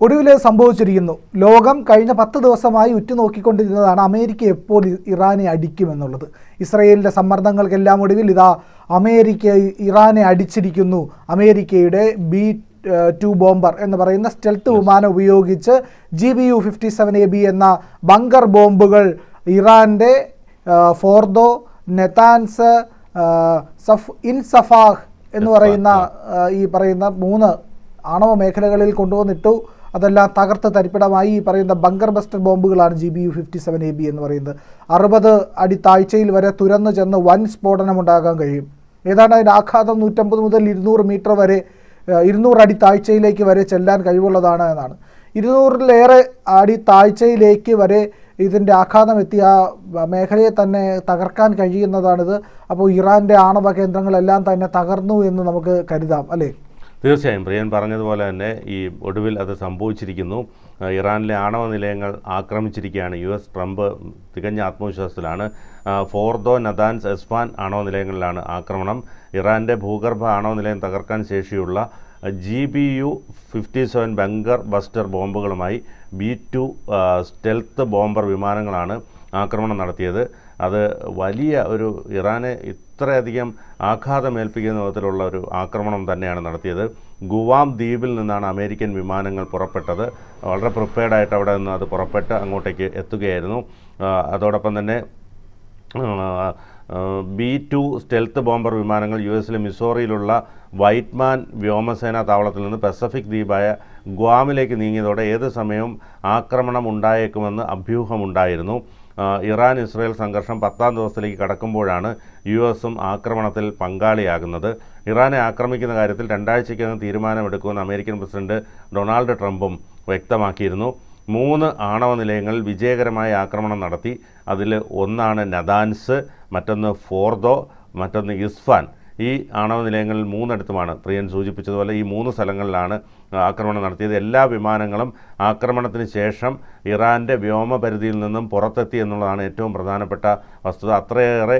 ഒടുവിൽ സംഭവിച്ചിരിക്കുന്നു. ലോകം കഴിഞ്ഞ 10 ദിവസമായി ഉറ്റുനോക്കിക്കൊണ്ടിരുന്നതാണ് അമേരിക്ക എപ്പോൾ ഇറാനെ അടിക്കുമെന്നുള്ളത്. ഇസ്രയേലിൻ്റെ സമ്മർദ്ദങ്ങൾക്കെല്ലാം ഒടുവിൽ ഇതാ അമേരിക്ക ഇറാനെ അടിച്ചിരിക്കുന്നു. അമേരിക്കയുടെ B-2 ബോംബർ എന്ന് പറയുന്ന സ്റ്റെൽത്ത് വിമാനം ഉപയോഗിച്ച് GBU-57AB എന്ന ബങ്കർ ബോംബുകൾ ഇറാൻ്റെ ഫോർദോ, നെതാൻസ്, സഫാഹ് എന്ന് പറയുന്ന ഈ പറയുന്ന 3 ആണവ മേഖലകളിൽ കൊണ്ടുവന്നിട്ടു. അതെല്ലാം തകർത്ത് തരിപ്പിടമായി. ഈ പറയുന്ന ബങ്കർ ബസ്റ്റർ ബോംബുകളാണ് GBU-57AB എന്ന് പറയുന്നത്. 60 അടി താഴ്ചയിൽ വരെ തുരന്നു ചെന്ന് വൻ സ്ഫോടനമുണ്ടാകാൻ കഴിയും. ഏതാണ്ട് അതിൻ്റെ ആഘാതം 150 മുതൽ 200 മീറ്റർ വരെ 200 അടി താഴ്ചയിലേക്ക് വരെ ചെല്ലാൻ കഴിവുള്ളതാണ് എന്നാണ്. 200-ലേറെ അടി താഴ്ചയിലേക്ക് വരെ ഇതിൻ്റെ ആഘാതം എത്തിയ മേഖലയെ തന്നെ തകർക്കാൻ കഴിയുന്നതാണിത്. അപ്പോൾ ഇറാൻ്റെ ആണവ കേന്ദ്രങ്ങളെല്ലാം തന്നെ തകർന്നു എന്ന് നമുക്ക് കരുതാം, അല്ലേ? തീർച്ചയായും പ്രിയൻ പറഞ്ഞതുപോലെ തന്നെ ഈ ഒടുവിൽ അത് സംഭവിച്ചിരിക്കുന്നു. ഇറാനിലെ ആണവ നിലയങ്ങൾ ആക്രമിച്ചിരിക്കുകയാണ് US. ട്രംപ് തികഞ്ഞ ആത്മവിശ്വാസത്തിലാണ്. ഫോർദോ, നതാൻസ്, എസ്ഫാൻ ആണവ നിലയങ്ങളിലാണ് ആക്രമണം. ഇറാൻ്റെ ഭൂഗർഭ ആണവ നിലയം തകർക്കാൻ ശേഷിയുള്ള GBU-57 ബങ്കർ ബസ്റ്റർ ബോംബുകളുമായി B-2 സ്റ്റെൽത്ത് ബോംബർ വിമാനങ്ങളാണ് ആക്രമണം നടത്തിയത്. അത് വലിയ ഒരു ഇറാനെ ഇത്രയധികം ആഘാതമേൽപ്പിക്കുന്ന വിധത്തിലുള്ള ഒരു ആക്രമണം തന്നെയാണ് നടത്തിയത്. ഗുവാം ദ്വീപിൽ നിന്നാണ് അമേരിക്കൻ വിമാനങ്ങൾ പുറപ്പെട്ടത്. വളരെ പ്രിപ്പയർഡായിട്ട് അവിടെ നിന്ന് അത് പുറപ്പെട്ട് അങ്ങോട്ടേക്ക് എത്തുകയായിരുന്നു. അതോടൊപ്പം തന്നെ B-2 സ്റ്റെൽത്ത് ബോംബർ വിമാനങ്ങൾ US-ലെ മിസോറിയിലുള്ള വൈറ്റ്മാൻ വ്യോമസേനാ താവളത്തിൽ നിന്ന് പസഫിക് ദ്വീപായ ഗ്വാമിലേക്ക് നീങ്ങിയതോടെ ഏത് സമയവും ആക്രമണം ഉണ്ടായേക്കുമെന്ന് അഭ്യൂഹമുണ്ടായിരുന്നു. ഇറാൻ ഇസ്രയേൽ സംഘർഷം 10ാം ദിവസത്തിലേക്ക് കടക്കുമ്പോഴാണ് US-ഉം ആക്രമണത്തിൽ പങ്കാളിയാകുന്നത്. ഇറാനെ ആക്രമിക്കുന്ന കാര്യത്തിൽ 2 ആഴ്ചയ്ക്കകം തീരുമാനമെടുക്കുമെന്ന് അമേരിക്കൻ പ്രസിഡന്റ് ഡൊണാൾഡ് ട്രംപും വ്യക്തമാക്കിയിരുന്നു. 3 ആണവ നിലയങ്ങളിൽ വിജയകരമായ ആക്രമണം നടത്തി. അതിൽ ഒന്നാണ് നതാൻസ്, മറ്റൊന്ന് ഫോർദോ, മറ്റൊന്ന് ഇസ്ഫാൻ. ഈ ആണവ നിലയങ്ങളിൽ 3 പ്രിയൻ സൂചിപ്പിച്ചതുപോലെ ഈ 3 സ്ഥലങ്ങളിലാണ് ആക്രമണം നടത്തിയത്. എല്ലാ വിമാനങ്ങളും ആക്രമണത്തിന് ശേഷം ഇറാൻ്റെ വ്യോമപരിധിയിൽ നിന്നും പുറത്തെത്തി എന്നുള്ളതാണ് ഏറ്റവും പ്രധാനപ്പെട്ട വസ്തുത. അത്രയേറെ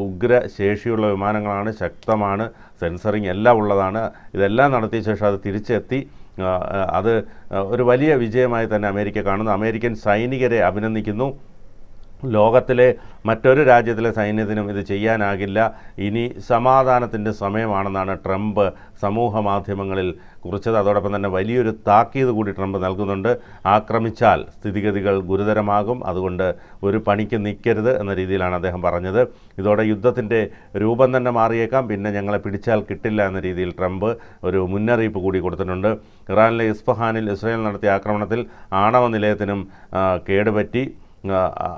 ഉഗ്ര ശേഷിയുള്ള വിമാനങ്ങളാണ്, ശക്തമാണ്, സെൻസറിങ് എല്ലാം ഉള്ളതാണ്. ഇതെല്ലാം നടത്തിയ ശേഷം അത് തിരിച്ചെത്തി. അത് ഒരു വലിയ വിജയമായി തന്നെ അമേരിക്ക കാണുന്നു. അമേരിക്കൻ സൈനികരെ അഭിനന്ദിക്കുന്നു. ലോകത്തിലെ മറ്റൊരു രാജ്യത്തിലെ സൈന്യത്തിനും ഇത് ചെയ്യാനാകില്ല. ഇനി സമാധാനത്തിൻ്റെ സമയമാണെന്നാണ് ട്രംപ് സമൂഹ മാധ്യമങ്ങളിൽ കുറിച്ചത്. അതോടൊപ്പം തന്നെ വലിയൊരു താക്കീത് കൂടി ട്രംപ് നൽകുന്നുണ്ട്. ആക്രമിച്ചാൽ സ്ഥിതിഗതികൾ ഗുരുതരമാകും, അതുകൊണ്ട് ഒരു പണിക്ക് നിൽക്കരുത് എന്ന രീതിയിലാണ് അദ്ദേഹം പറഞ്ഞത്. ഇതോടെ യുദ്ധത്തിൻ്റെ രൂപം തന്നെ മാറിയേക്കാം, പിന്നെ ഞങ്ങളെ പിടിച്ചാൽ കിട്ടില്ല എന്ന രീതിയിൽ ട്രംപ് ഒരു മുന്നറിയിപ്പ് കൂടി കൊടുത്തിട്ടുണ്ട്. ഇറാനിലെ ഇസ്ഫഹാനിൽ ഇസ്രായേൽ നടത്തിയ ആക്രമണത്തിൽ ആണവ നിലയത്തിനും കേടുപറ്റി.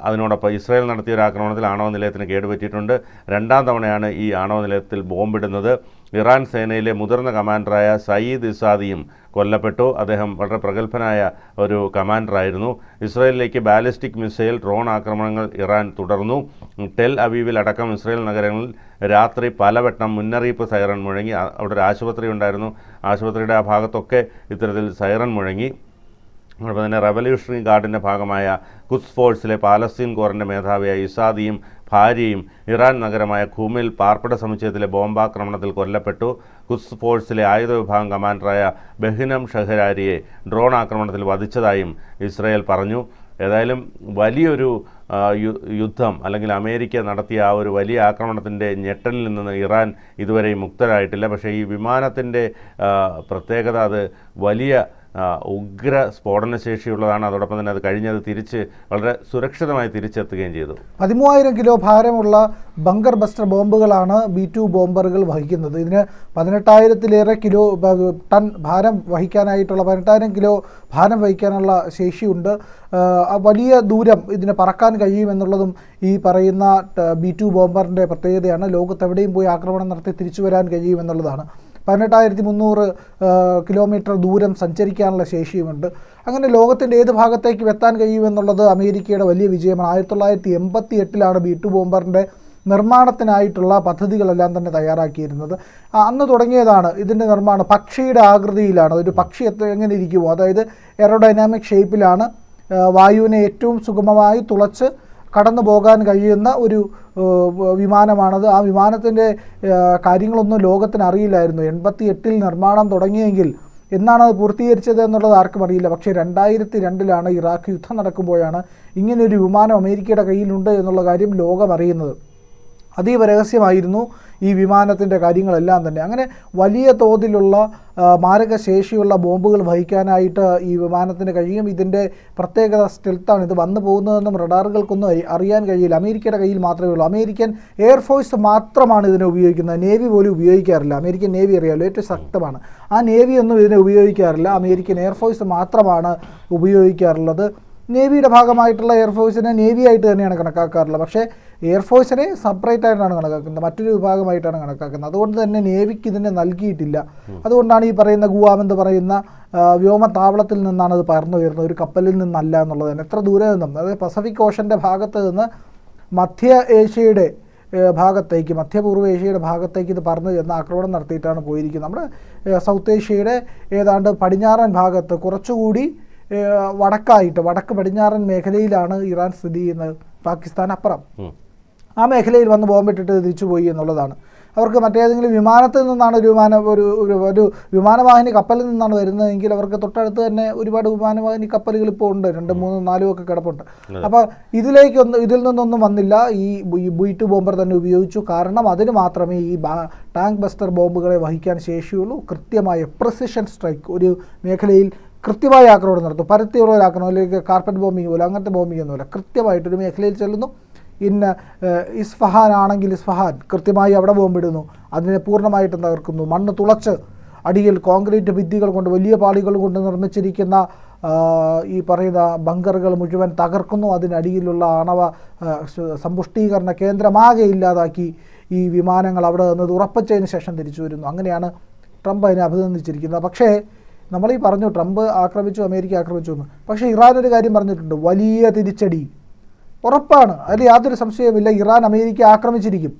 അതിനോടൊപ്പം ഇസ്രായേൽ നടത്തിയ ഒരു ആക്രമണത്തിൽ ആണവ നിലയത്തിന് കേടുപറ്റിയിട്ടുണ്ട്. 2ാം തവണയാണ് ഈ ആണവ നിലയത്തിൽ ബോംബിടുന്നത്. ഇറാൻ സേനയിലെ മുതിർന്ന കമാൻഡറായ സയ്യിദ് ഇസാദിയും കൊല്ലപ്പെട്ടു. അദ്ദേഹം വളരെ പ്രഗത്ഭനായ ഒരു കമാൻഡറായിരുന്നു. ഇസ്രായേലിലേക്ക് ബാലിസ്റ്റിക് മിസൈൽ, ഡ്രോൺ ആക്രമണങ്ങൾ ഇറാൻ തുടർന്നു. ടെൽ അവീവിൽ അടക്കം ഇസ്രായേൽ നഗരങ്ങളിൽ രാത്രി പലവട്ടം മുന്നറിയിപ്പ് സൈറൺ മുഴങ്ങി. അവിടെ ഒരു ആശുപത്രി ഉണ്ടായിരുന്നു. ആശുപത്രിയുടെ ആ ഭാഗത്തൊക്കെ ഇത്തരത്തിൽ സൈറൺ മുഴങ്ങി. അതോടൊപ്പം തന്നെ റവല്യൂഷണറി ഗാർഡിൻ്റെ ഭാഗമായ ഖുദ്സ് ഫോഴ്സിലെ പാലസ്തീൻ കോറിൻ്റെ മേധാവിയായ ഇസാദിയും ഭാര്യയും ഇറാൻ നഗരമായ ഖൂമിൽ പാർപ്പിട സമുച്ചയത്തിലെ ബോംബാക്രമണത്തിൽ കൊല്ലപ്പെട്ടു. ഖുദ്സ് ഫോഴ്സിലെ ആയുധ വിഭാഗം കമാൻഡറായ ബഹിനം ഷഹരാരിയെ ഡ്രോൺ ആക്രമണത്തിൽ വധിച്ചതായും ഇസ്രായേൽ പറഞ്ഞു. ഏതായാലും വലിയൊരു യുദ്ധം, അല്ലെങ്കിൽ അമേരിക്ക നടത്തിയ ആ ഒരു വലിയ ആക്രമണത്തിൻ്റെ ഞെട്ടലിൽ നിന്ന് ഇറാൻ ഇതുവരെയും മുക്തരായിട്ടില്ല. പക്ഷേ ഈ വിമാനത്തിൻ്റെ പ്രത്യേകത അത് വലിയ ഉഗ്ര സ്ഫോടനശേഷിയുള്ളതാണ്. അതോടൊപ്പം തന്നെ അത് കഴിഞ്ഞത് തിരിച്ച് വളരെ സുരക്ഷിതമായി തിരിച്ചെത്തുകയും ചെയ്തു. 13,000 കിലോ ഭാരമുള്ള ബങ്കർ ബസ്റ്റർ ബോംബുകളാണ് B-2 ബോംബറുകൾ വഹിക്കുന്നത്. ഇതിന് 18,000-ലേറെ ടൺ ഭാരം വഹിക്കാനായിട്ടുള്ള 18,000 കിലോ ഭാരം വഹിക്കാനുള്ള ശേഷിയുണ്ട്. വലിയ ദൂരം ഇതിന് പറക്കാൻ കഴിയുമെന്നുള്ളതും ഈ പറയുന്ന B-2 ബോംബറിൻ്റെ പ്രത്യേകതയാണ്. ലോകത്തെവിടെയും പോയി ആക്രമണം നടത്തി തിരിച്ചു വരാൻ കഴിയുമെന്നുള്ളതാണ്. 18,300 കിലോമീറ്റർ ദൂരം സഞ്ചരിക്കാനുള്ള ശേഷിയുമുണ്ട്. അങ്ങനെ ലോകത്തിൻ്റെ ഏത് ഭാഗത്തേക്കും എത്താൻ കഴിയുമെന്നുള്ളത് അമേരിക്കയുടെ വലിയ വിജയമാണ്. 1988-ലാണ് B-2 ബോംബറിൻ്റെ നിർമ്മാണത്തിനായിട്ടുള്ള പദ്ധതികളെല്ലാം തന്നെ തയ്യാറാക്കിയിരുന്നത്. അന്ന് തുടങ്ങിയതാണ് ഇതിൻ്റെ നിർമ്മാണം. പക്ഷിയുടെ ആകൃതിയിലാണ്. ഒരു പക്ഷി എങ്ങനെ ഇരിക്കുമോ, അതായത് എയറോഡൈനാമിക് ഷേപ്പിലാണ്. വായുവിനെ ഏറ്റവും സുഗമമായി തുളച്ച് കടന്നു പോകാൻ കഴിയുന്ന ഒരു വിമാനമാണത്. ആ വിമാനത്തിൻ്റെ കാര്യങ്ങളൊന്നും ലോകത്തിന് അറിയില്ലായിരുന്നു. 88-ൽ നിർമ്മാണം തുടങ്ങിയെങ്കിൽ എന്നാണ് അത് പൂർത്തീകരിച്ചത് എന്നുള്ളത് ആർക്കും അറിയില്ല. പക്ഷേ 2002 ഇറാഖ് യുദ്ധം നടക്കുമ്പോഴാണ് ഇങ്ങനെയൊരു വിമാനം അമേരിക്കയുടെ കയ്യിലുണ്ട് എന്നുള്ള കാര്യം ലോകം അറിയുന്നത്. അതീവ രഹസ്യമായിരുന്നു ഈ വിമാനത്തിൻ്റെ കാര്യങ്ങളെല്ലാം തന്നെ. അങ്ങനെ വലിയ തോതിലുള്ള മാരകശേഷിയുള്ള ബോംബുകൾ വഹിക്കാനായിട്ട് ഈ വിമാനത്തിന് കഴിയും. ഇതിൻ്റെ പ്രത്യേകത സ്റ്റെൽത്താണ്. ഇത് വന്നു പോകുന്നതെന്നും റഡാറുകൾക്കൊന്നും അറിയാൻ കഴിയില്ല. അമേരിക്കയുടെ കയ്യിൽ മാത്രമേ ഉള്ളൂ. അമേരിക്കൻ എയർഫോഴ്സ് മാത്രമാണ് ഇതിനെ ഉപയോഗിക്കുന്നത്. നേവി പോലും ഉപയോഗിക്കാറില്ല. അമേരിക്കൻ നേവി അറിയാമല്ലോ, ഏറ്റവും ശക്തമാണ്. ആ നേവി ഒന്നും ഇതിനെ ഉപയോഗിക്കാറില്ല. അമേരിക്കൻ എയർഫോഴ്സ് മാത്രമാണ് ഉപയോഗിക്കാറുള്ളത്. നേവിയുടെ ഭാഗമായിട്ടുള്ള എയർഫോഴ്സിനെ നേവി ആയിട്ട് തന്നെയാണ് കണക്കാക്കാറുള്ളത്. പക്ഷേ എയർഫോഴ്സിനെ സെപ്പറേറ്റ് ആയിട്ടാണ് കണക്കാക്കുന്നത്, മറ്റൊരു വിഭാഗമായിട്ടാണ് കണക്കാക്കുന്നത്. അതുകൊണ്ട് തന്നെ നേവിക്ക് ഇതിനെ നൽകിയിട്ടില്ല. അതുകൊണ്ടാണ് ഈ പറയുന്ന ഗുവാം എന്ന് പറയുന്ന വ്യോമതാവളത്തിൽ നിന്നാണ് അത് പറന്നു വരുന്നത്, ഒരു കപ്പലിൽ നിന്നല്ല എന്നുള്ളത് തന്നെ. എത്ര ദൂരെ നിന്നും, അതായത് പസഫിക് ഓഷൻ്റെ ഭാഗത്ത് നിന്ന് മധ്യ ഏഷ്യയുടെ ഭാഗത്തേക്ക്, മധ്യപൂർവ്വ ഏഷ്യയുടെ ഭാഗത്തേക്ക് ഇത് പറന്നു ചെന്ന് ആക്രമണം നടത്തിയിട്ടാണ് പോയിരിക്കുന്നത്. നമ്മുടെ സൗത്ത് ഏഷ്യയുടെ ഏതാണ്ട് പടിഞ്ഞാറൻ ഭാഗത്ത് കുറച്ചുകൂടി വടക്ക് പടിഞ്ഞാറൻ മേഖലയിലാണ് ഇറാൻ സ്ഥിതി ചെയ്യുന്നത്, പാകിസ്ഥാൻ അപ്പുറം. ആ മേഖലയിൽ വന്ന് ബോംബിട്ടിട്ട് തിരിച്ചുപോയി എന്നുള്ളതാണ്. അവർക്ക് മറ്റേതെങ്കിലും വിമാനത്തിൽ നിന്നാണ് ഒരു വിമാനവാഹിനി കപ്പലിൽ നിന്നാണ് വരുന്നതെങ്കിൽ അവർക്ക് തൊട്ടടുത്ത് തന്നെ ഒരുപാട് വിമാനവാഹിനി കപ്പലുകൾ ഇപ്പോൾ ഉണ്ട്, 2, 3, 4 ഒക്കെ കിടപ്പുണ്ട്. അപ്പോൾ ഇതിൽ നിന്നൊന്നും വന്നില്ല. ഈ B2 ബോംബർ തന്നെ ഉപയോഗിച്ചു. കാരണം അതിന് മാത്രമേ ഈ ടാങ്ക് ബസ്റ്റർ ബോംബുകളെ വഹിക്കാൻ ശേഷിയുള്ളൂ. കൃത്യമായ പ്രിസിഷൻ സ്ട്രൈക്ക്, ഒരു മേഖലയിൽ കൃത്യമായ ആക്രമണം നടത്തും. പരത്തിയുള്ള ഒരു ആക്രമണം, അല്ലെങ്കിൽ കാർപ്പറ്റ് ബോംബിങ് പോലെ അങ്ങനത്തെ ബോംബിങ് ഒന്നുമില്ല. കൃത്യമായിട്ടൊരു മേഖലയിൽ ചെല്ലുന്നു. ഇസ്ഫഹാൻ ആണെങ്കിൽ ഇസ്ഫഹാൻ കൃത്യമായി അവിടെ ബോംബിടുന്നു, അതിനെ പൂർണ്ണമായിട്ടും തകർക്കുന്നു. മണ്ണ് തുളച്ച് അടിയിൽ കോൺക്രീറ്റ് ഭിത്തികൾ കൊണ്ട്, വലിയ പാളികൾ കൊണ്ട് നിർമ്മിച്ചിരിക്കുന്ന ഈ പറയുന്ന ബങ്കറുകൾ മുഴുവൻ തകർക്കുന്നു. അതിനടിയിലുള്ള ആണവ സമ്പുഷ്ടീകരണ കേന്ദ്രമാകെ ഇല്ലാതാക്കി ഈ വിമാനങ്ങൾ അവിടെ നിന്ന് ഉറപ്പിച്ചതിന് ശേഷം തിരിച്ചു വരുന്നു. അങ്ങനെയാണ് ട്രംപ് അതിനെ അഭിനന്ദിച്ചിരിക്കുന്നത്. പക്ഷേ നമ്മൾ ഈ പറഞ്ഞു ട്രംപ് ആക്രമിച്ചു, അമേരിക്ക ആക്രമിച്ചു എന്ന്. പക്ഷേ ഇറാൻ ഒരു കാര്യം പറഞ്ഞിട്ടുണ്ട്, വലിയ തിരിച്ചടി ഉറപ്പാണ്, അതിൽ യാതൊരു സംശയവുമില്ല. ഇറാൻ അമേരിക്ക ആക്രമിച്ചിരിക്കും.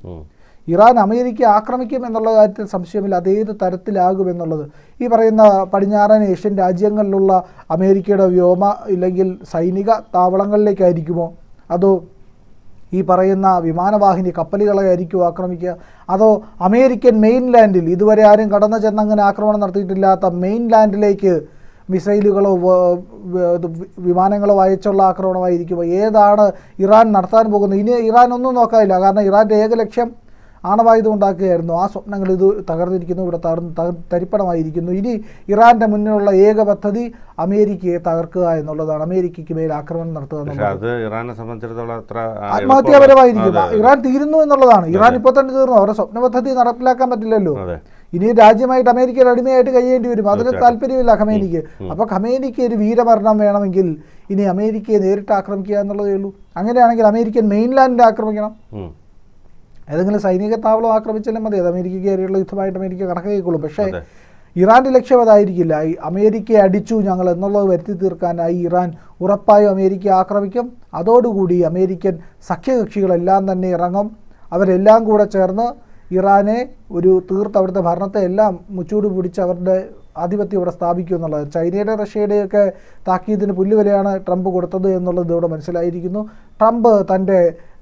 ഇറാൻ അമേരിക്ക ആക്രമിക്കും എന്നുള്ള കാര്യത്തിൽ സംശയമില്ല. അതേത് തരത്തിലാകുമെന്നുള്ളത് ഈ പറയുന്ന പടിഞ്ഞാറൻ ഏഷ്യൻ രാജ്യങ്ങളിലുള്ള അമേരിക്കയുടെ വ്യോമ ഇല്ലെങ്കിൽ സൈനിക താവളങ്ങളിലേക്കായിരിക്കുമോ, അതോ ഈ പറയുന്ന വിമാനവാഹിനി കപ്പലുകളെ ആയിരിക്കും ആക്രമിക്കുക, അതോ അമേരിക്കൻ മെയിൻലാൻഡിൽ ഇതുവരെ ആരും കടന്നു ചെന്ന് അങ്ങനെ ആക്രമണം നടത്തിയിട്ടില്ലാത്ത മെയിൻലാൻഡിലേക്ക് മിസൈലുകളോ വിമാനങ്ങളോ അയച്ചുള്ള ആക്രമണമായിരിക്കുമോ? ഏതാണ് ഇറാൻ നടത്താൻ പോകുന്നത്? ഇനി ഇറാൻ ഒന്നും നോക്കാനില്ല. കാരണം ഇറാൻ്റെ ഏക ലക്ഷ്യം ആണവായുധം ഉണ്ടാക്കുകയായിരുന്നു. ആ സ്വപ്നങ്ങൾ ഇത് തകർന്നിരിക്കുന്നു, ഇവിടെ തരിപ്പണമായിരിക്കുന്നു. ഇനി ഇറാൻ്റെ മുന്നിലുള്ള ഏക പദ്ധതി അമേരിക്കയെ തകർക്കുക എന്നുള്ളതാണ്, അമേരിക്കയ്ക്ക് മേൽ ആക്രമണം നടത്തുക എന്നുള്ളത്. ഇറാനെ സംബന്ധിച്ചിടത്തോളം അത്ര ആത്മഹത്യാപരമായിരിക്കും. ഇറാൻ തീരുന്നു എന്നുള്ളതാണ്. ഇറാൻ ഇപ്പോൾ തന്നെ തീർന്നു. അവരുടെ സ്വപ്ന പദ്ധതി നടപ്പിലാക്കാൻ പറ്റില്ലല്ലോ. ഇനി രാജ്യമായിട്ട് അമേരിക്കയുടെ അടിമയായിട്ട് കഴിയേണ്ടി വരും. അതിന് താല്പര്യമില്ല ഖമേനിക്ക്. അപ്പോൾ ഖമേനിക്ക് ഒരു വീരമരണം വേണമെങ്കിൽ ഇനി അമേരിക്കയെ നേരിട്ട് ആക്രമിക്കുക എന്നുള്ളതേ ഉള്ളൂ. അങ്ങനെയാണെങ്കിൽ അമേരിക്കൻ മെയിൻലാൻഡ് ആക്രമിക്കണം. ഏതെങ്കിലും സൈനിക താവളം ആക്രമിച്ചാലും മതി, അത് അമേരിക്കയ്ക്ക് കയറിയുള്ള യുദ്ധമായിട്ട് അമേരിക്ക കണക്കാക്കിക്കൊള്ളും. പക്ഷേ ഇറാൻ്റെ ലക്ഷ്യം അതായിരിക്കില്ല. ഈ അമേരിക്കയെ അടിച്ചു ഞങ്ങൾ എന്നുള്ളത് വരുത്തി തീർക്കാനായി ഇറാൻ ഉറപ്പായും അമേരിക്ക ആക്രമിക്കും. അതോടുകൂടി അമേരിക്കൻ സഖ്യകക്ഷികളെല്ലാം തന്നെ ഇറങ്ങും. അവരെല്ലാം കൂടെ ചേർന്ന് ഇറാനെ ഒരു അവിടുത്തെ ഭരണത്തെ എല്ലാം മുച്ചൂട് പിടിച്ച് അവരുടെ ആധിപത്യം ഇവിടെ സ്ഥാപിക്കും എന്നുള്ളത്. ചൈനയുടെ റഷ്യയുടെയൊക്കെ താക്കീതിന് പുല്ലുവിലയാണ് ട്രംപ് കൊടുത്തത് എന്നുള്ളത് ഇവിടെ മനസ്സിലായിരിക്കുന്നു. ട്രംപ് തൻ്റെ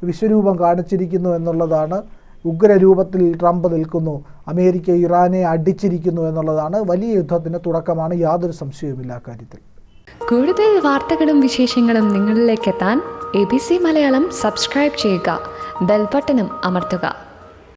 വിശ്വരൂപം കാണിച്ചിരിക്കുന്നു എന്നുള്ളതാണ്. ഉഗ്രരൂപത്തിൽ ട്രംപ് നിൽക്കുന്നു. അമേരിക്ക ഇറാനെ അടിച്ചിരിക്കുന്നു എന്നുള്ളതാണ്. വലിയ യുദ്ധത്തിന് തുടക്കമാണ്, യാതൊരു സംശയവുമില്ല കാര്യത്തിൽ. കൂടുതൽ വാർത്തകളും വിശേഷങ്ങളും നിങ്ങളിലേക്ക് എത്താൻ ABC മലയാളം സബ്സ്ക്രൈബ് ചെയ്യുക, ബെൽ ബട്ടണും അമർത്തുക.